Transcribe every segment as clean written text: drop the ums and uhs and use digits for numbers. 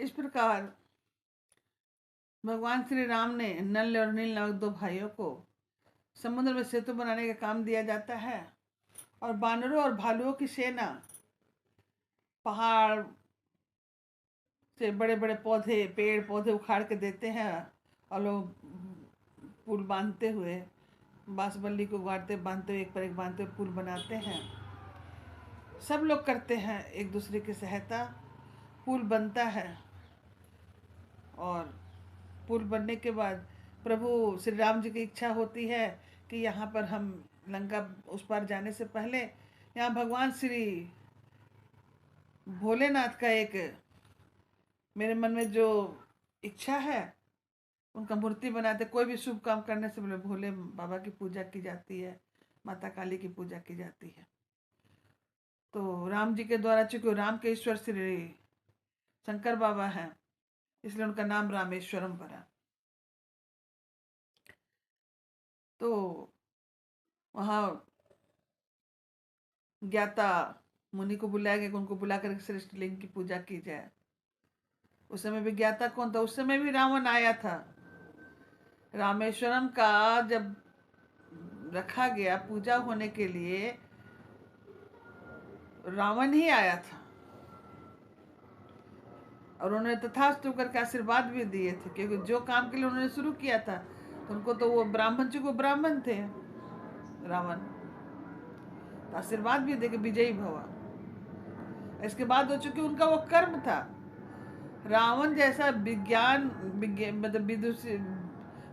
इस प्रकार भगवान श्री राम ने नल और नील नामक दो भाइयों को समुद्र में सेतु बनाने का काम दिया जाता है, और बानरों और भालुओं की सेना पहाड़ से बड़े बड़े पौधे पेड़ पौधे उखाड़ के देते हैं, और लोग पुल बांधते हुए बांसबल्ली को गाड़ते बांधते हुए एक पर एक बांधते हुए पुल बनाते हैं। सब लोग करते हैं एक दूसरे की सहायता, पुल बनता है। और पुल बनने के बाद प्रभु श्री राम जी की इच्छा होती है कि यहाँ पर हम लंका उस पार जाने से पहले यहाँ भगवान श्री भोलेनाथ का एक मेरे मन में जो इच्छा है उनका मूर्ति बनाते। कोई भी शुभ काम करने से पहले भोले बाबा की पूजा की जाती है, माता काली की पूजा की जाती है। तो राम जी के द्वारा, चूंकि राम के ईश्वर श्री शंकर बाबा हैं, इसलिए उनका नाम रामेश्वरम पड़ा। तो वहाँ ज्ञाता मुनि को बुलाया गया कि उनको बुला कर श्रेष्ठ लिंग की पूजा की जाए। उस समय भी ज्ञाता कौन था? उस समय भी रावण आया था। रामेश्वरम का जब रखा गया पूजा होने के लिए, रावण ही आया था, और उन्होंने तथास्तु करके आशीर्वाद भी दिए थे, क्योंकि जो काम के लिए उन्होंने शुरू किया था तो उनको तो वो ब्राह्मण, चूंकि ब्राह्मण थे रावण, तो आशीर्वाद भी दे के विजयी भवा। इसके बाद हो चुकी उनका वो कर्म था। रावण जैसा मतलब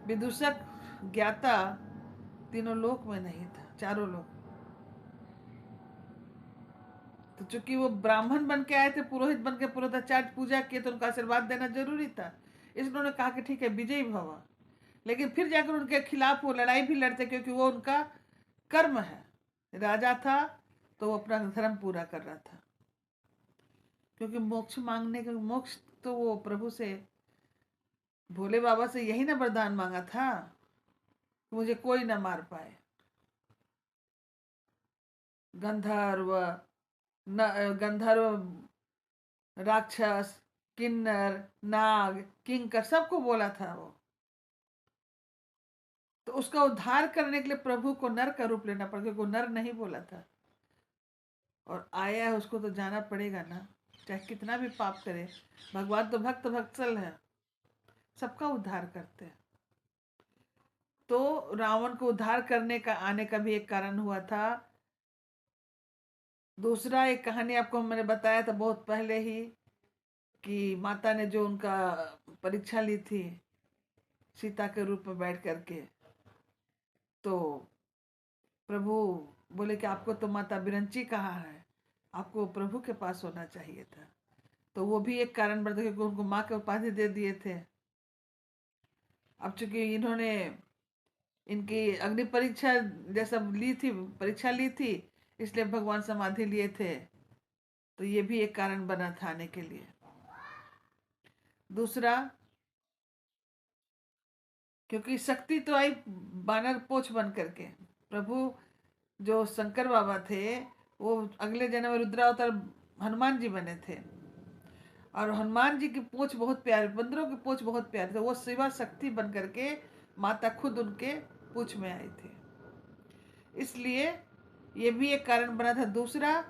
विदूषक ज्ञाता तीनों लोक में नहीं था, चारों लोक। तो चूंकि वो ब्राह्मण बन के आए थे, पुरोहित बन के पुरोहिताचार्य पूजा किए, तो उनका आशीर्वाद देना जरूरी था। इसलिए उन्होंने कहा कि ठीक है विजयी भवा। लेकिन फिर जाकर उनके खिलाफ वो लड़ाई भी लड़ते, क्योंकि वो उनका कर्म है। राजा था तो वो अपना धर्म पूरा कर रहा था, क्योंकि मोक्ष मांगने के मोक्ष तो वो प्रभु से, भोले बाबा से यही ना वरदान मांगा था कि मुझे कोई ना मार पाए। गंधर्व गंधर्व, राक्षस, किन्नर, नाग, किंकर सबको बोला था वो। तो उसका उद्धार करने के लिए प्रभु को नर का रूप लेना पड़ा, क्योंकि वो नर नहीं बोला था, और आया है उसको तो जाना पड़ेगा ना, चाहे कितना भी पाप करे। भगवान तो भक्त भक्तसल है, सबका उद्धार करते हैं। तो रावण को उद्धार करने का आने का भी एक कारण हुआ था। दूसरा एक कहानी आपको मैंने बताया था बहुत पहले ही, कि माता ने जो उनका परीक्षा ली थी सीता के रूप में बैठ करके, तो प्रभु बोले कि आपको तो माता विरंची कहा है, आपको प्रभु के पास होना चाहिए था। तो वो भी एक कारण बढ़ता, क्योंकि उनको माँ के उपाधि दे दिए थे। अब चूंकि इन्होंने इनकी अग्नि परीक्षा जैसा ली थी, परीक्षा ली थी, इसलिए भगवान समाधि लिए थे। तो ये भी एक कारण बना था आने के लिए। दूसरा, क्योंकि शक्ति तो आई बानर पोछ बन करके। प्रभु जो शंकर बाबा थे, वो अगले जन्म में रुद्रावतार हनुमान जी बने थे, और हनुमान जी की पूंछ बहुत प्यारी, बंदरों की पूंछ बहुत प्यारी थी। वो शिवा शक्ति बन करके माता खुद उनके पूंछ में आई थी, इसलिए ये भी एक कारण बना था। दूसरा,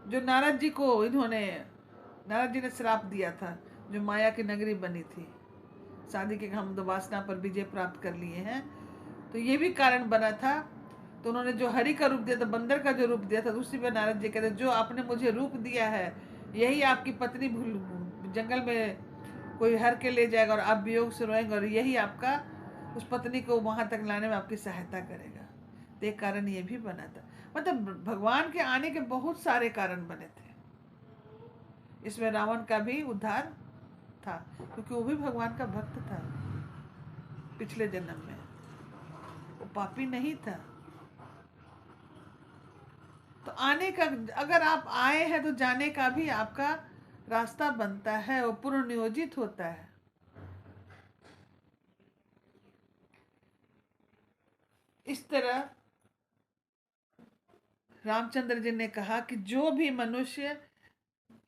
जो नारद जी को इन्होंने, नारद जी ने श्राप दिया था, जो माया की नगरी बनी थी, शादी के हम दो वासना पर विजय प्राप्त कर लिए हैं, तो ये भी कारण बना था। तो उन्होंने जो हरि का रूप दिया था, बंदर का जो रूप दिया था, उसी पर नारद जी कहते, जो आपने मुझे रूप दिया है यही आपकी पत्नी जंगल में कोई हर के ले जाएगा, और आप वियोग से रोएंगे, और यही आपका उस पत्नी को वहां तक लाने में आपकी सहायता करेगा। तो एक कारण ये भी बना था। मतलब भगवान के आने के बहुत सारे कारण बने थे। इसमें रावण का भी उद्धार था, क्योंकि वो भी भगवान का भक्त था। पिछले जन्म में वो पापी नहीं था। तो आने का, अगर आप आए हैं तो जाने का भी आपका रास्ता बनता है, वो पूर्ण नियोजित होता है। इस तरह रामचंद्र जी ने कहा कि जो भी मनुष्य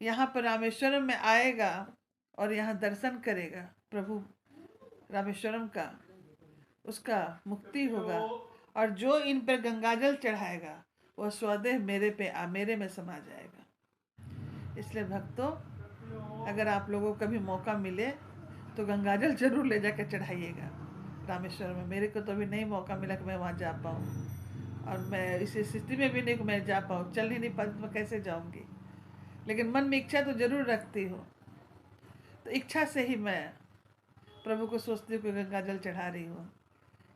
यहाँ पर रामेश्वरम में आएगा और यहाँ दर्शन करेगा प्रभु रामेश्वरम का, उसका मुक्ति होगा। और जो इन पर गंगाजल चढ़ाएगा वह स्वदेह मेरे में समा जाएगा। इसलिए भक्तों, अगर आप लोगों को कभी मौका मिले तो गंगाजल जरूर ले जाकर चढ़ाइएगा रामेश्वर में। मेरे को तो अभी नहीं मौका मिला कि मैं वहाँ जा पाऊँ, और मैं इस स्थिति में भी नहीं कि मैं जा पाऊँ, चल ही नहीं पाती तो मैं कैसे जाऊँगी। लेकिन मन में इच्छा तो जरूर रखती हूँ। तो इच्छा से ही मैं प्रभु को सोचती हूँ कि गंगाजल चढ़ा रही हूँ।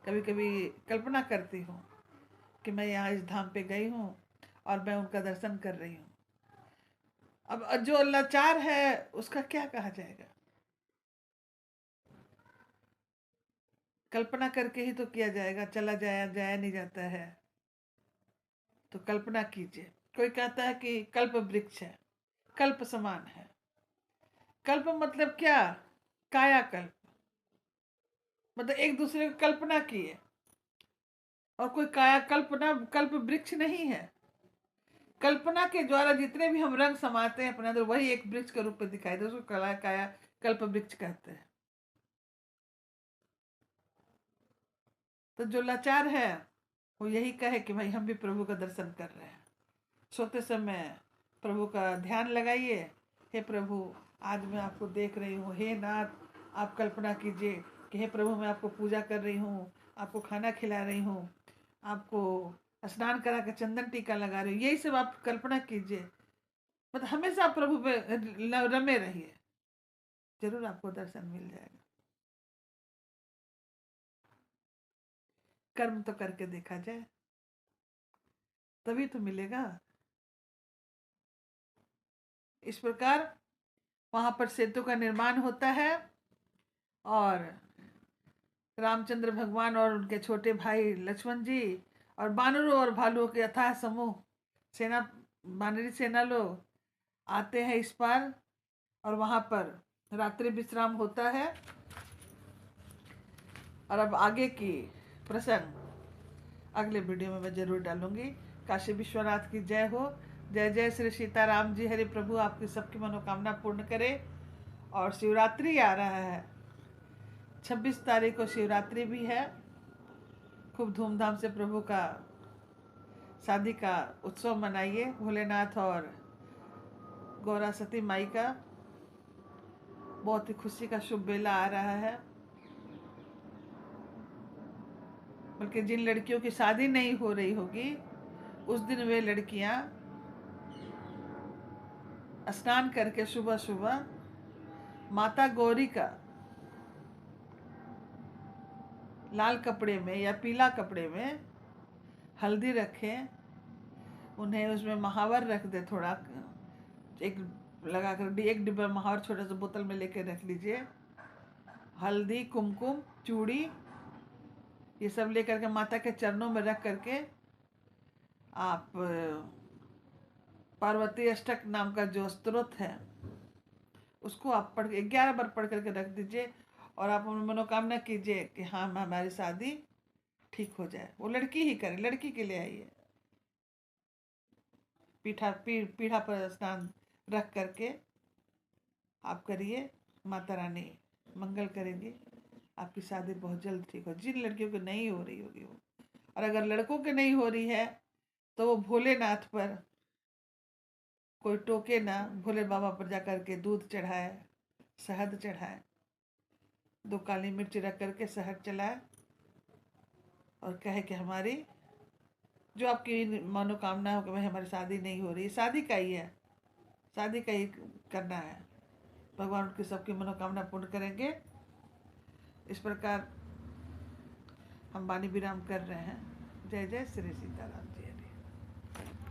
कभी कभी कल्पना करती हूँ कि मैं यहाँ इस धाम पे गई हूँ और मैं उनका दर्शन कर रही हूँ। अब जो लाचार है उसका क्या कहा जाएगा? कल्पना करके ही तो किया जाएगा, चला जाया नहीं जाता है। तो कल्पना कीजिए। कोई कहता है कि कल्प वृक्ष है, कल्प समान है। कल्प मतलब क्या? काया कल्प, मतलब एक दूसरे की कल्पना किए। और कोई काया कल्पना कल्प वृक्ष नहीं है। कल्पना के द्वारा जितने भी हम रंग समाते हैं अपने अंदर, वही एक वृक्ष के रूप में दिखाई दे, उसको काया कल्प वृक्ष कहते हैं। तो जो लाचार है वो यही कहे कि भाई हम भी प्रभु का दर्शन कर रहे हैं। सोते समय प्रभु का ध्यान लगाइए। हे प्रभु, आज मैं आपको देख रही हूँ। हे नाथ, आप कल्पना कीजिए कि हे प्रभु, मैं आपको पूजा कर रही हूँ, आपको खाना खिला रही हूँ, आपको स्नान करा कर चंदन टीका लगा रही हूँ। यही सब आप कल्पना कीजिए। मतलब हमेशा आप प्रभु पे रमे रहिए, जरूर आपको दर्शन मिल जाएगा। कर्म तो करके देखा जाए, तभी तो मिलेगा। इस प्रकार वहां पर सेतु का निर्माण होता है और रामचंद्र भगवान और उनके छोटे भाई लक्ष्मण जी और बानरों और भालुओं के अथाह समूह सेना, बानरी सेना लोग आते हैं इस पार, और वहां पर रात्रि विश्राम होता है। और अब आगे की प्रसंग अगले वीडियो में मैं जरूर डालूंगी। काशी विश्वनाथ की जय हो। जय जय श्री सीताराम जी। हरि प्रभु आपकी सबकी मनोकामना पूर्ण करे। और शिवरात्रि आ रहा है, 26 तारीख को शिवरात्रि भी है। खूब धूमधाम से प्रभु का शादी का उत्सव मनाइए। भोलेनाथ और गौरा सती माई का बहुत ही खुशी का शुभ बेला आ रहा है। बल्कि जिन लड़कियों की शादी नहीं हो रही होगी, उस दिन वे लड़कियां स्नान करके सुबह सुबह माता गौरी का लाल कपड़े में या पीला कपड़े में हल्दी रखें, उन्हें उसमें महावर रख दे, थोड़ा एक लगा कर एक डिब्बा महावर छोटा सा बोतल में लेके रख लीजिए। हल्दी, कुमकुम, चूड़ी, ये सब लेकर के माता के चरणों में रख करके आप पार्वती अष्टक नाम का जो स्तोत्र है उसको आप 11 बार पढ़ करके रख दीजिए। और आप मनोकामना कीजिए कि हाँ, हमारी शादी ठीक हो जाए। वो लड़की ही करे, लड़की के लिए आइए। पीढ़ा पर स्नान रख करके आप करिए, माता रानी मंगल करेंगी, आपकी शादी बहुत जल्द ठीक हो। जिन लड़कियों की नहीं हो रही होगी वो, और अगर लड़कों की नहीं हो रही है तो वो भोलेनाथ पर कोई टोके ना, भोले बाबा पर जा करके दूध चढ़ाए, शहद चढ़ाए, 2 काली मिर्च रख करके शहद चलाए और कहे कि हमारी जो आपकी मनोकामना हो कि भाई हमारी शादी नहीं हो रही, शादी का ही है, शादी का ही करना है। भगवान उनकी सबकी मनोकामना पूर्ण करेंगे। इस प्रकार हम वाणी विराम कर रहे हैं। जय जय श्री सीताराम।